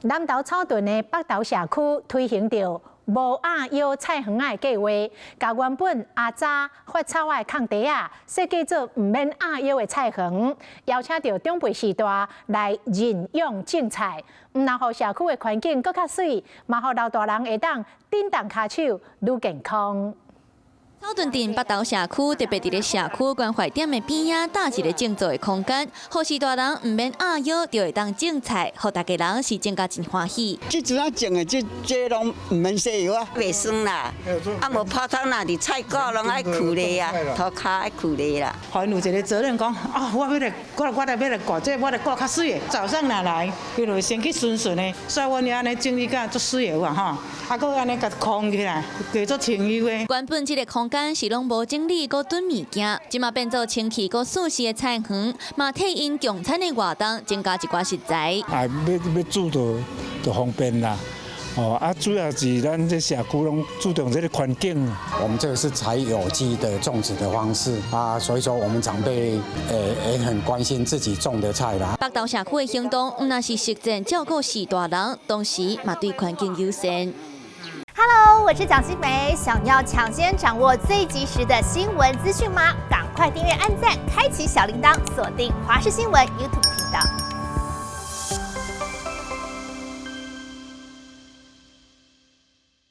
南投草屯的北投社区推行着无鸭腰菜园仔的计划，甲原本阿早发草的空地啊，设计做唔免鸭腰的菜园，邀请着长辈时代来认养种菜，唔但互社区的环境更较水，嘛互老大人会当振动骹手，愈健康。 草屯镇北投社区特别伫咧社区关怀点的边仔搭一个种植的空间，好时大人唔免鸭腰就会当种菜，互大家人是种甲真欢喜。即阵啊种的这拢唔免洗油啊，袂酸啦，啊无泡汤啦，伫菜果拢爱去咧啊，涂骹爱去咧啦。互因有一个责任讲，我要来顾这，我来顾较水的。早上若来，伊就会先去顺顺的，所以阮安尼整理甲足水的哇吼，啊，搁安尼甲空起来，加足清幽的。原本这个空间是拢无整理，搁囤物件，即马变做清气搁舒适的菜园，嘛替因用餐的活动增加一寡食材。要煮就方便啦。 主要是咱这社区拢注重这个环境。我们这个是采有机的种植的方式啊，所以说我们长辈也很关心自己种的菜啦。北投社区的行动，唔那是实践照顾士大人，同时嘛对环境优先。 Hello， 我是蒋欣梅。想要抢先掌握最及时的新闻资讯吗？赶快订阅、按赞、开启小铃铛，锁定华视新闻 YouTube 频道。